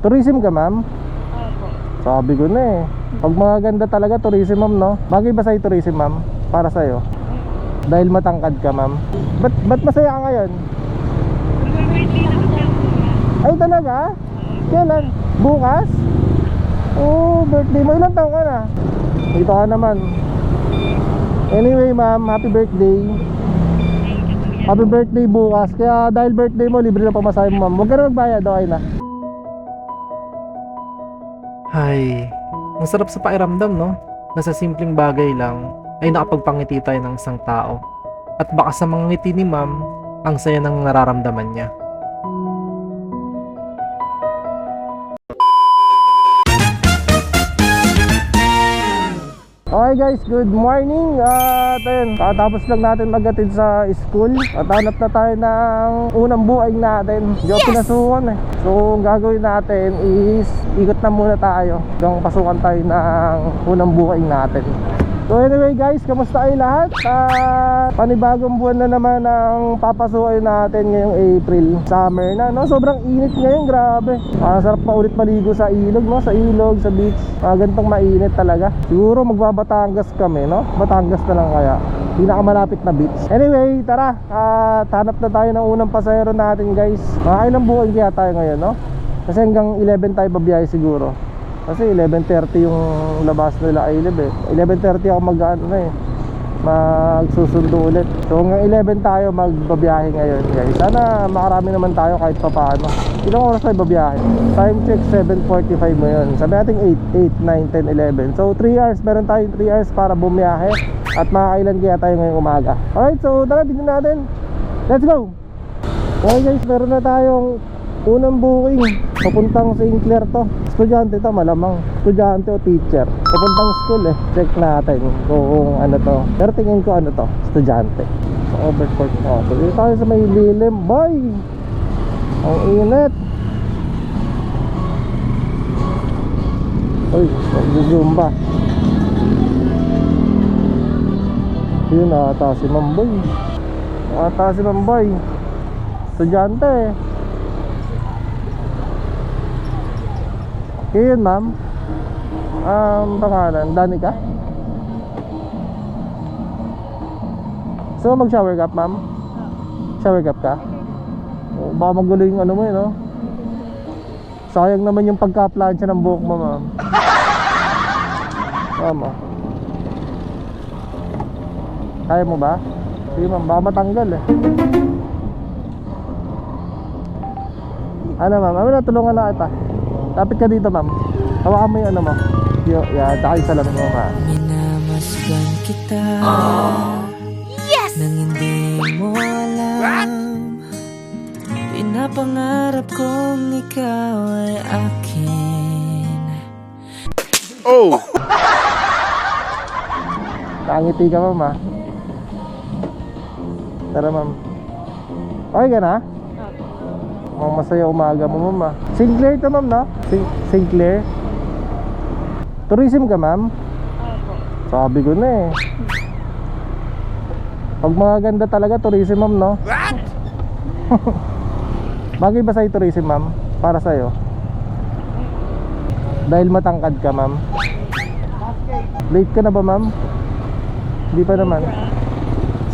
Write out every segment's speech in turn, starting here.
Tourism ka, ma'am? Opo. Sabi ko na eh. Pag maganda talaga, tourism, ma'am, no? Bagay ba sa'yo tourism, ma'am? Para sa'yo? Dahil matangkad ka, ma'am? Ba't masaya ka ngayon? Birthday na kasi ako niya. Ay, talaga? Kailan? Bukas? Oh, birthday mo. Ilang taon ka na? Dito ka naman. Anyway, ma'am, happy birthday. Happy birthday bukas. Kaya dahil birthday mo, libre na pamasahe mo, ma'am. Huwag ka na magbayad, okay na. Ay, ang sarap sa pakiramdam, no? Na sa simpleng bagay lang ay nakapagpangiti tayo ng isang tao. At baka sa mga ngiti ni ma'am, ang saya ng nararamdaman niya. Okay guys, good morning. At ayun, katapos lang natin magatid sa school. At hanap na tayo ng unang buhay natin. Hindi ako pinasukan eh. So ang gagawin natin is ikot na muna tayo hanggang pasukan tayo ng unang buhay natin. So anyway guys, kamusta kayo lahat? Panibagong buwan na naman ang papasukin natin ngayong April. Summer na, no? Sobrang init ngayon, grabe. Sarap pa ulit maligo sa ilog, no? Sa ilog, sa beach. Gantong mainit talaga. Siguro magbabatangas kami, no? Batangas na lang kaya. Pinakamalapit na beach. Anyway, tara. Hanap na tayo ng unang pasahero natin guys. Ilang buwan kaya tayo ngayon, no? Kasi hanggang 11 tayo babiyahe siguro. Kasi 11:30 yung labas nila Ilib eh. 11:30 ako magsusundo ulit. So hanggang 11 tayo magbabiyahe ngayon guys. Sana makarami naman tayo kahit pa paano. Ilang oras tayo babiyahe? Time check 7:45 mo yun. Sabi natin 8, 9, 10, 11. So 3 hours, meron tayong 3 hours para bumiyahe. At makakailan kaya tayo ngayong umaga. Alright, so tara, tignan natin. Let's go! Okay guys, meron na tayong unang booking. Papuntang St. Clair to. Estudyante to, malamang estudyante o teacher. Papuntang school eh. Check natin kung ano to. Pero tingin ko ano to, estudyante. So overcourt. So dito tayo sa may lilim. Boy! Ang init. Uy, nag-zumba. Yun, ata si Mamboy. Ata si Mamboy. Estudyante eh. Okay yun, ma'am. Pangalan, Danica. So mag-shower cap, ma'am? Shower cap ka? Oh, baka magulo yung ano mo yun, no? Sayang naman yung pagka-plancha ng buhok mo, ma'am. Tama. Kaya mo ba? Sige, ma'am, baka matanggal eh. Ano, ma'am? Natulungan na kita. Lapit ka dito, ma'am. Hawakan mo yung ano mo. Yan, tsaka yung salamin mo, ma'am. Minamasdan kita. Yes! Nang hindi mo alam. Pinapangarap kong ikaw ay akin. Oh! Nakangiti ka, ma'am, ha? Tara, ma'am. Okay ka na? Masaya umaga mo, ma'am. St. Clair to, ma'am, no? St. Clair. Tourism ka, ma'am? Opo. Sabi ko na eh. Pag maganda talaga, tourism, ma'am, no? What? Bagay ba sa'yo tourism, ma'am? Para sa'yo? Dahil matangkad ka, ma'am? Late ka na ba, ma'am? Hindi pa naman.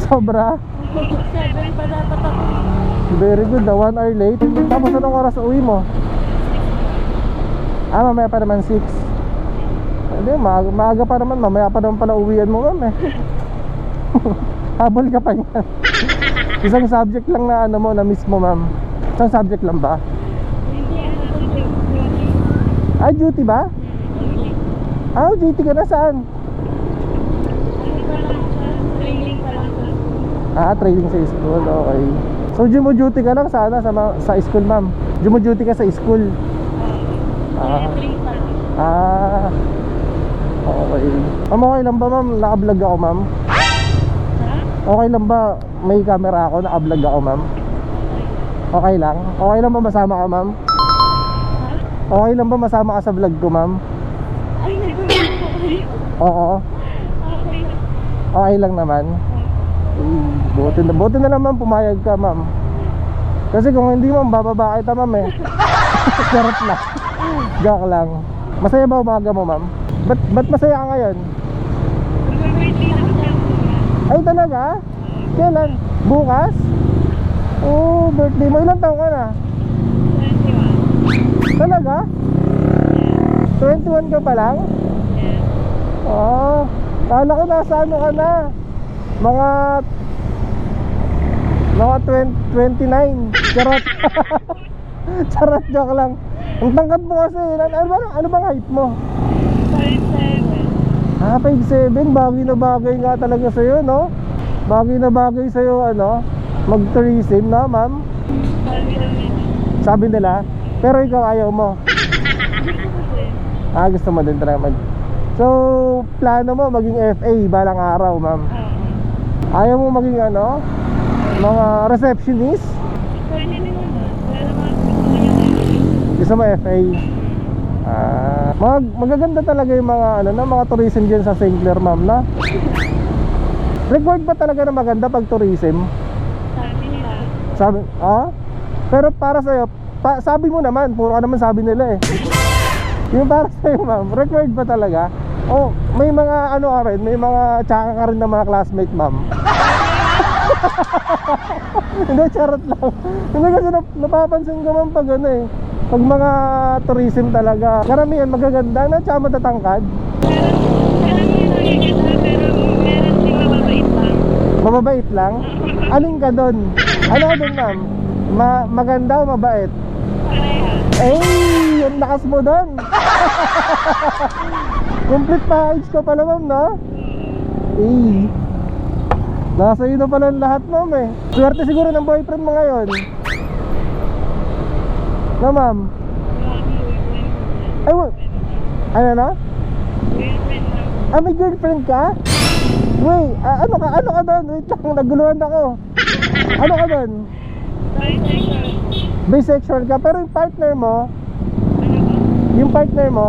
Sobra? 7 pa dapat ako. Very good, 1 hour late. Tapos anong oras uwi mo? Mamaya pa naman 6. Hindi, maaga pa naman. Mamaya pa naman pala uwian mo, ma'am eh. Habol ka pa niyan. Isang subject lang na ano mo, na miss mo, ma'am. Isang subject lang ba? Hindi ano kung duty. Duty ba? Duty ka na saan? Ano pa lang sa training pa lang sa Training sa school, okay. So duty ka lang sana sa school, ma'am. Duty ka sa school. training pa lang. Okay. Ma'am, okay lang ba, ma'am? Naka-vlog ako, ma'am. Okay lang ba? May camera ako, naka-vlog ako, ma'am. Okay lang? Okay lang ba masama ka, ma'am? Okay lang ba masama ka sa vlog ko, ma'am? Ay, nag-vlog po kayo. Oo. Okay. Okay lang naman. Buti na naman pumayag ka, ma'am. Kasi kung hindi, ma'am, bababa kita, ma'am eh. Charot lang. Joke lang. Masaya ba umaga mo, ma'am? Ba't masaya ka ngayon? Mag-birthday na kasi ako bukas. Ay, talaga? Kailan? Bukas? Oh, birthday mo. Ilang taon ka na? 21. Talaga? 21 ka pa lang? Yes. Oh, kala ko nasa ano ka na. Mga 29. Charot. Charot, joke lang. Ang tangkad mo kasi. Ano bang height mo? 5'7". Ah, 5'7". Bagay na bagay nga talaga sa'yo, no? Bagay na bagay sa'yo, ano? Mag-tourism, no, ma'am? Sabi namin. Sabi nila. Pero ikaw ayaw mo. Ah, gusto mo din talaga So, plano mo maging FA balang araw, ma'am. Ayaw mo maging ano? Mga receptionist? Pwede din naman. Wala naman gusto ko yung Gusto mo FA? Magaganda talaga yung mga ano, na mga tourism dyan sa St. Clair, ma'am, na? Required ba talaga na maganda pag tourism? sabi nila. Sabi, Pero para sa'yo, sabi mo naman, puro ka naman sabi nila eh. Yung para sa'yo, ma'am, required ba talaga? Oh, may mga ano ka rin, may mga tsaka ka rin na mga classmate, ma'am. Hindi, charot lang. Hindi kasi napapansin ko, ma'am, pag ano eh, pag mga tourism talaga, karamihan magaganda na tsaka matatangkad. Alam niyo na yung ganda, pero meron din mababait lang. Mababait lang. Alin ka doon? Ano ka doon, ma'am? Maganda o mabait? Parehas. Eh, yung lakas mo doon. Complete package ka pala, ma'am, no? Eh, nasa iyo na pala lahat, ma'am eh. Swerte siguro ng boyfriend mo ngayon. Na, ma'am? Ay, ano na? Girlfriend lang. Ah, may girlfriend ka? Wait, ano ka doon? Wait lang, naguluhan ako. Ano ka doon? Bisexual. Bisexual ka, pero yung partner mo, Ano ba? yung partner mo,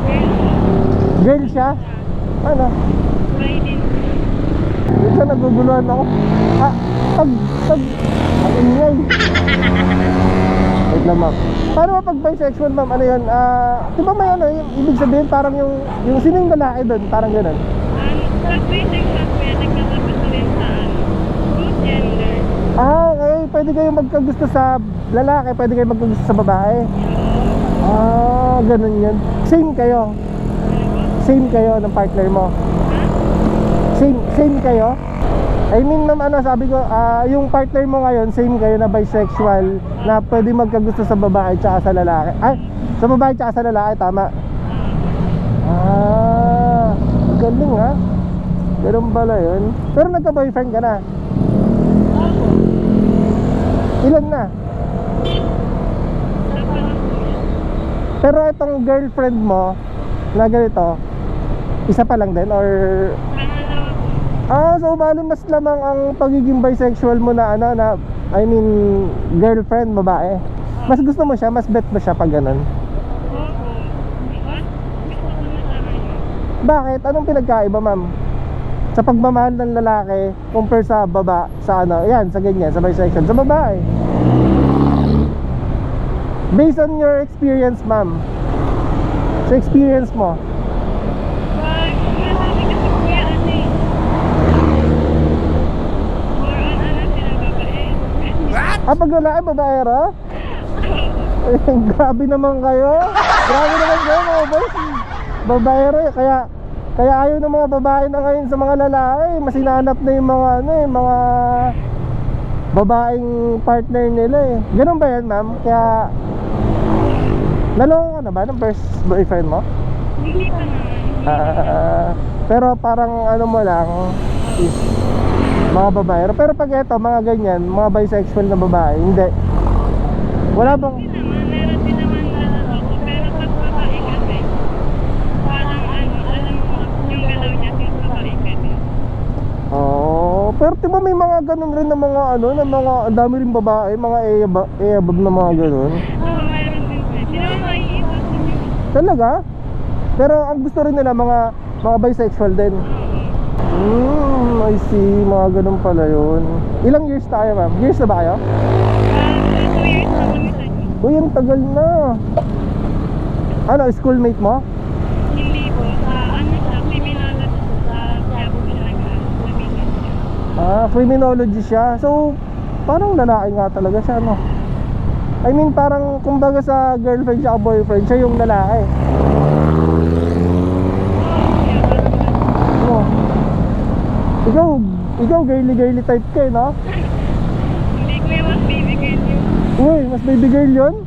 Girl. girl siya? Ano? Friday. Wait lang, naguguluhan ako. Ang ingay. Wait lang, ma'am. Paano ba pag bisexual, ma'am? Ano yun? Di ba may ano, yung ibig sabihin parang yung sino yung lalaki doon? Parang ganun. Pag bisexual ko yan, nagkakabot rin sa good gender. Okay. Pwede kayo magkagusto sa lalaki, pwede kayo magkagusto sa babae. Ganun yun. Same kayo. Same kayo ng partner mo. Same kayo. I mean, ma'am, ano, sabi ko, yung partner mo ngayon, same kayo na bisexual, na pwede magkagusto sa babae tsaka sa lalaki. Ay, sa babae tsaka sa lalaki, tama. Galing ha. Ganun pala yun. Pero nagka-boyfriend ka na? Opo. Ilan na? Sa parang Pero itong girlfriend mo na ganito, isa pa lang din or pangalawa po. so bali mas lamang ang pagiging bisexual mo na ano na I mean girlfriend babae. Mas gusto mo siya, mas bet mo siya pag ganun. Opo. What? Gusto ko na sa akin. Bakit? Anong pinagkaiba, ma'am? Sa pagmamahal ng lalaki compare sa sa ano, yan, sa ganyan, sa bisexual, sa babae. Based on your experience, ma'am. Sa experience mo. Pag marami kasi kuya ano eh. More on ano sila babae. Pag lalaki, babaero? Grabe naman kayo. Grabe naman kayo, mga boys. Babaero eh. Kaya ayaw ng mga babae na ngayon sa mga lalaki. Mas hinanap na yung mga ano eh, mga babaeng partner nila eh. Ganun ba yan, ma'am? Kaya naloko ka na ba ng first boyfriend mo? Hindi pa naman. Pero parang ano mo lang is mga babae. Pero pag eto, mga ganyan, mga bisexual na babae, hindi. Wala bang Hindi naman, meron din naman naloloko. Pero pag babae kasi, parang ano, alam mo, yung galaw niya since babae kasi. pero diba may mga ganun rin na mga ano, na mga ang dami rin babae, mga eabab na mga ganun. Oo, meron din po. Hindi naman maiiwas yun. Talaga? Pero ang gusto rin nila mga bisexual din. I see, mga ganun pala yun. Ilang years tayo, ma'am? Years na ba kayo? 2 years na kami sa inyo. Uy, ang tagal na. Ano, schoolmate mo? Hindi po. Ano siya, criminal sa Quiapo siya nag-business siya. Criminology siya. So, parang lalaki nga talaga siya, no? I mean, parang kumbaga sa girlfriend siya o boyfriend, siya yung lalaki. No? Ikaw girly type ka, no? Hindi ko yung mas baby girl yun. Uy, mas baby girl yun?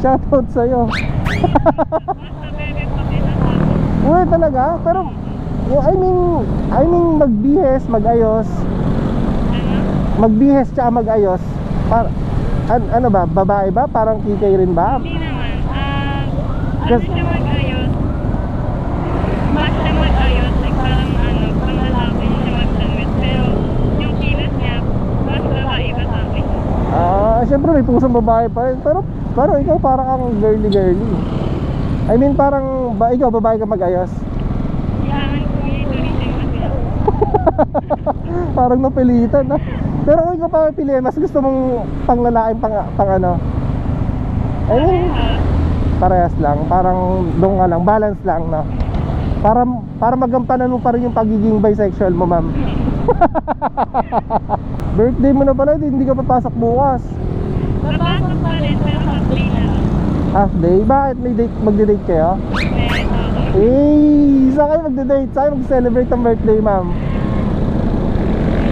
Shoutout sa'yo. Basta baby pa pinasama. Uy, talaga? Pero, I mean, magbihes, magayos. Ano? Magbihes tsaka magayos. Ano ba? Babae ba? Parang kikay rin ba? Hindi naman. Ano Kasi- siya mag-ayos? Mas siya mag-ayos. Like parang pang lalaki siya mag-damit. Pero yung kilos niya, mas babae ba sa akin? Siyempre may pusong babae pa rin. Pero parang ikaw parang ang girly. I mean, parang ikaw babae ka magayos. Kailangan ko yung tulitin kasi ako. Parang napilitan, no? Pero kung ikaw pa pili, mas gusto mong panglalaking pang ano? I mean, parehas lang. Parang doon ka lang, balance lang, no? Para magampanan mo pa rin yung pagiging bisexual mo, ma'am. Birthday mo na pala, hindi ka papasok bukas. Papasok pa rin, pero half-day na lang. Half day? Bakit may date, magde-date kayo? Saan kayo magde-date? Saan kayo mag-celebrate ang birthday, ma'am?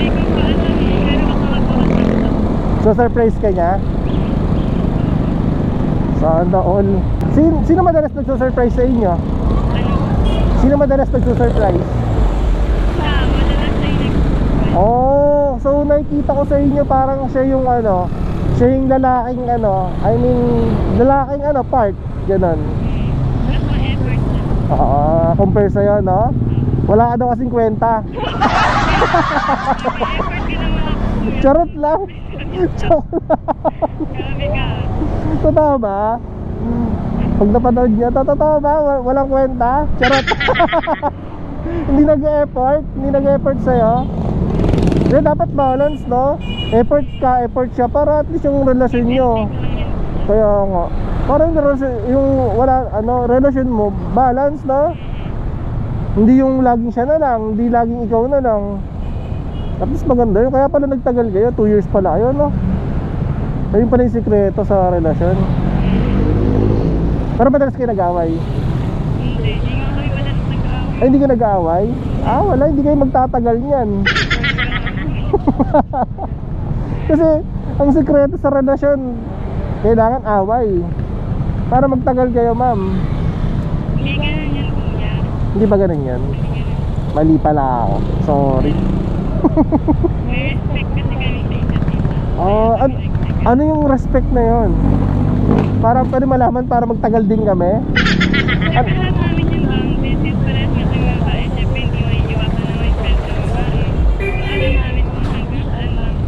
Hindi ko pa alam eh, pero makakapagpapasok. So surprise ka niya? Sana all. Sino madalas nagsusurprise sa inyo? Ano? Sino madalas nagsusurprise? Siya, madalas na yung Oh, so nakikita ko sa inyo parang siya yung siya yung lalaking I mean, lalaking part, ganun. mas ma-effort na. Compare sa'yo, no? Wala ka daw kasing kwenta. May-effort ka naman ako. Charot lang. Charot lang. Grabe ka. Totoo ba? Pag napanood niya, totoo ba? Walang kwenta? Charot. Hindi nag-effort sa'yo. Kaya dapat balance, no? Effort ka, effort siya para at least yung relasyon nyo. Kaya nga. Parang yung relasyon mo, balance, no? Hindi yung laging siya na lang, hindi laging ikaw na lang. At least maganda yun. Kaya pala nagtagal kayo, 2 years pala kayo, no? Ayun pala yung sikreto sa relasyon. Pero madalas kayo nag-away? Hindi nga kami madalas nag-away. Ay, hindi ka nag-away? Wala, hindi kayo magtatagal niyan. Kasi ang sikreto sa relasyon, kailangan away para magtagal kayo, ma'am. Hindi ganun yan, kuya. Hindi ba ganun yan? Mali pala ako. Sorry. May respect kasi kami sa isa't isa. Ano yung respect na yon? Para pwede malaman para magtagal din kami? Kasi lahat namin yung business pares kasi mga bae. Siyempre hindi mo iiwasan na may kwento ng bae. Alam namin kung hanggang saan lang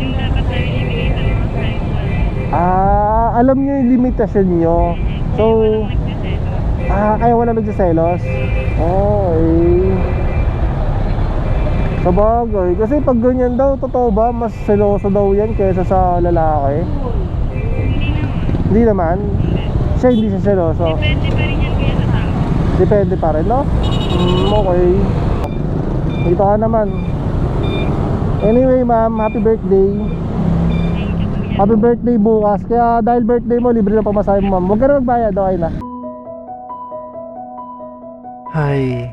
yung dapat namin ibigay sa mga friends namin. Alam nyo yung limitasyon nyo. So, kaya wala nagsiselos? Okay. Sabagay. Kasi pag ganyan daw, totoo ba? Mas seloso daw yan kaysa sa lalaki? Hindi naman. Hindi naman? Siya hindi siya seloso? Depende pa rin yan kaya sa tao. Depende pa rin, no? Okay. Dito ka naman. Anyway, ma'am, happy birthday. Thank you, kuya. Happy birthday bukas. Kaya dahil birthday mo, libre na pamasahe mo, ma'am. Huwag ka na magbayad, okay na. Ay,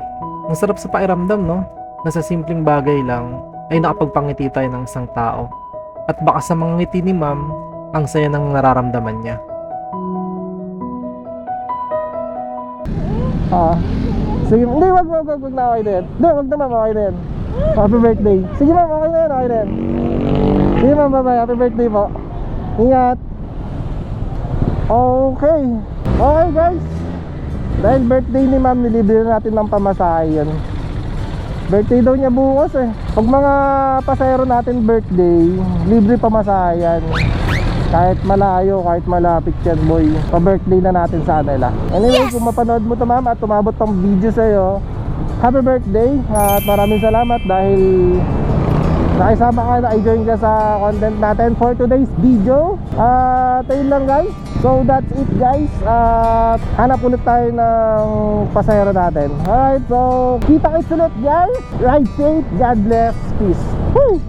ang sarap sa pakiramdam, no? Na sa simpleng bagay lang ay nakapagpangiti tayo ng isang tao. At baka sa mga ngiti ni ma'am, ang saya ng nararamdaman niya. Sige, hindi, wag na, okay na yan. Hindi, wag na, ma'am, okay na yan. Happy birthday. Sige, ma'am, okay na yan, okay na yan. Sige, ma'am, bye-bye, happy birthday po. Ingat. Okay. Okay, guys. Dahil birthday ni ma'am, nilibre na natin ng pamasahe yun. Birthday daw niya bukas eh. Pag mga pasahero natin birthday, libre pamasahe yan. Kahit malayo, kahit malapit yan, boy. Pa-birthday na natin sa kanila. Anyway, kung mapanood mo to, ma'am, at tumabot tong video sa'yo, happy birthday. At maraming salamat dahil nakisama ka, na-join ka sa content natin for today's video. Ayun lang guys. So that's it guys. Hanap ulit tayo ng pasahero natin. Alright, so kita-kits ulit guys. Ride safe, God bless, peace. Woo!